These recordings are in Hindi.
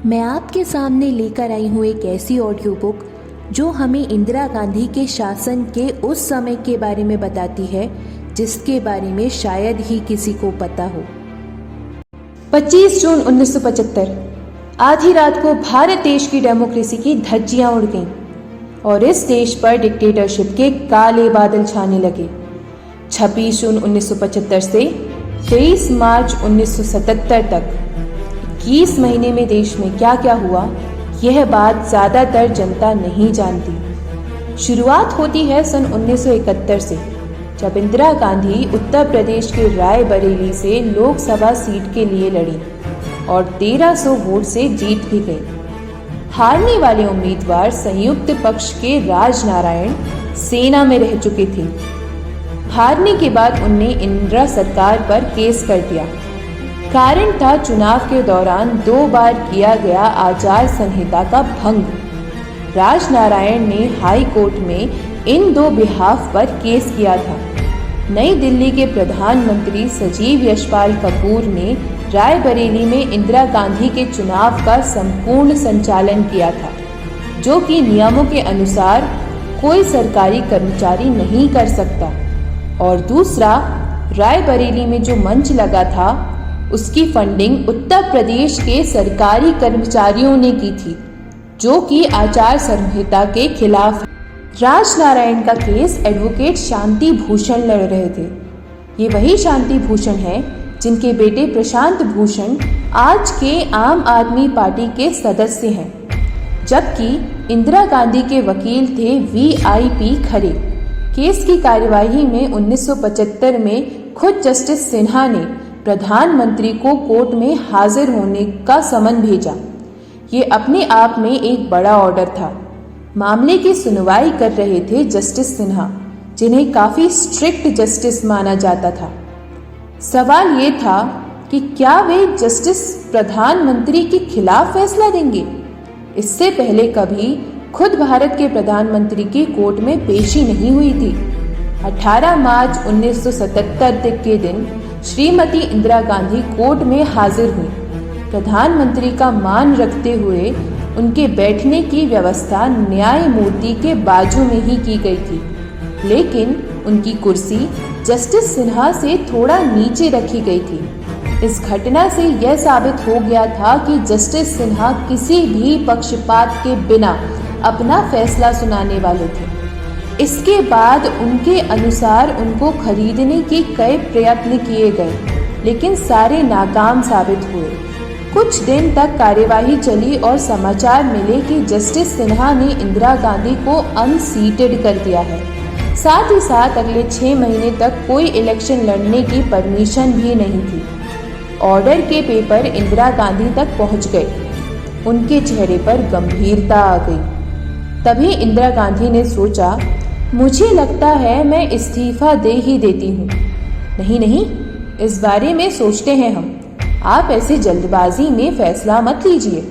मैं आपके सामने लेकर आई हूँ एक ऐसी ऑडियो बुक जो हमें इंदिरा गांधी के शासन के उस समय के बारे में बताती है जिसके बारे में शायद ही किसी को पता हो। 25 जून 1975 आधी रात को भारत देश की डेमोक्रेसी की धज्जियां उड़ गईं और इस देश पर डिक्टेटरशिप के काले बादल छाने लगे। 26 जून 1975 से 23 मार्च 1977 तक 21 महीने में देश में क्या क्या हुआ, यह बात ज्यादातर जनता नहीं जानती। शुरुआत होती है सन 1971 से, जब इंदिरा गांधी उत्तर प्रदेश के रायबरेली से लोकसभा सीट के लिए लड़ी और 1300 वोट से जीत भी गई। हारने वाले उम्मीदवार संयुक्त पक्ष के राजनारायण सेना में रह चुके थे। हारने के बाद उनने इंदिरा सरकार पर केस कर दिया। कारण था चुनाव के दौरान 2 बार किया गया आचार संहिता का भंग। राजनारायण ने हाई कोर्ट में इन 2 बिहाफ पर केस किया था। नई दिल्ली के प्रधानमंत्री सजीव यशपाल कपूर ने रायबरेली में इंदिरा गांधी के चुनाव का संपूर्ण संचालन किया था, जो कि नियमों के अनुसार कोई सरकारी कर्मचारी नहीं कर सकता। और दूसरा, रायबरेली में जो मंच लगा था उसकी फंडिंग उत्तर प्रदेश के सरकारी कर्मचारियों ने की थी, जो कि आचार संहिता के खिलाफ। राजनारायण का केस एडवोकेट शांति भूषण लड़ रहे थे। ये वही शांति भूषण हैं जिनके बेटे प्रशांत भूषण आज के आम आदमी पार्टी के सदस्य हैं, जबकि इंदिरा गांधी के वकील थे VIP खरे। केस की कार्यवाही में 1975 में खुद जस्टिस सिन्हा ने प्रधानमंत्री को कोर्ट में हाजिर होने का समन भेजा। ये अपने आप में एक बड़ा ऑर्डर था। मामले की सुनवाई कर रहे थे जस्टिस सिन्हा, जिन्हें काफी स्ट्रिक्ट जस्टिस माना जाता था। सवाल ये था कि क्या वे जस्टिस प्रधानमंत्री के खिलाफ फैसला देंगे। इससे पहले कभी खुद भारत के प्रधानमंत्री की कोर्ट में पेशी नहीं हुई थी। 18 मार्च 1977 के दिन श्रीमती इंदिरा गांधी कोर्ट में हाजिर हुई। प्रधानमंत्री का मान रखते हुए उनके बैठने की व्यवस्था न्यायमूर्ति के बाजू में ही की गई थी, लेकिन उनकी कुर्सी जस्टिस सिन्हा से थोड़ा नीचे रखी गई थी। इस घटना से यह साबित हो गया था कि जस्टिस सिन्हा किसी भी पक्षपात के बिना अपना फैसला सुनाने वाले थे। इसके बाद उनके अनुसार उनको खरीदने के कई प्रयत्न किए गए, लेकिन सारे नाकाम साबित हुए। कुछ दिन तक कार्यवाही चली और समाचार मिले कि जस्टिस सिन्हा ने इंदिरा गांधी को अनसीटेड कर दिया है। साथ ही साथ अगले 6 महीने तक कोई इलेक्शन लड़ने की परमिशन भी नहीं थी। ऑर्डर के पेपर इंदिरा गांधी तक पहुंच गए। उनके चेहरे पर गंभीरता आ गई। तभी इंदिरा गांधी ने सोचा, मुझे लगता है मैं इस्तीफा दे ही देती हूँ। नहीं नहीं, इस बारे में सोचते हैं हम। आप ऐसे जल्दबाजी में फैसला मत लीजिए।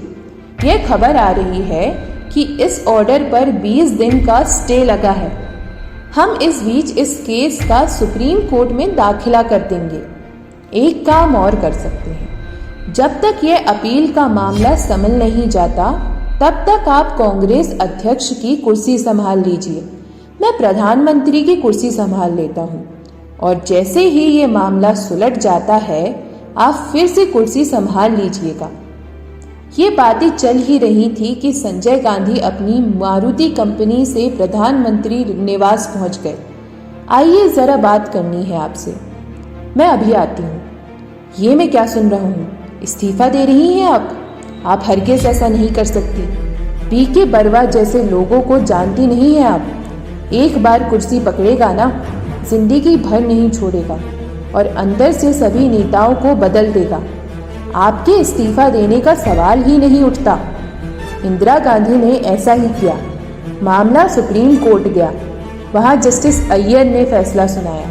यह खबर आ रही है कि इस ऑर्डर पर 20 दिन का स्टे लगा है। हम इस बीच इस केस का सुप्रीम कोर्ट में दाखिला कर देंगे। एक काम और कर सकते हैं, जब तक यह अपील का मामला संभल नहीं जाता तब तक आप कांग्रेस अध्यक्ष की कुर्सी संभाल लीजिए। मैं प्रधानमंत्री की कुर्सी संभाल लेता हूँ, और जैसे ही ये मामला सुलझ जाता है आप फिर से कुर्सी संभाल लीजिएगा। ये बातें चल ही रही थी कि संजय गांधी अपनी मारुति कंपनी से प्रधानमंत्री निवास पहुंच गए। आइए जरा बात करनी है आपसे। मैं अभी आती हूँ। ये मैं क्या सुन रहा हूँ, इस्तीफा दे रही हैं आप हरगिज़ ऐसा नहीं कर सकती। BK बरवा जैसे लोगों को जानती नहीं है आप। एक बार कुर्सी पकड़ेगा ना, जिंदगी भर नहीं छोड़ेगा और अंदर से सभी नेताओं को बदल देगा। आपके इस्तीफा देने का सवाल ही नहीं उठता। इंदिरा गांधी ने ऐसा ही किया। मामला सुप्रीम कोर्ट गया। वहां जस्टिस अय्यर ने फैसला सुनाया।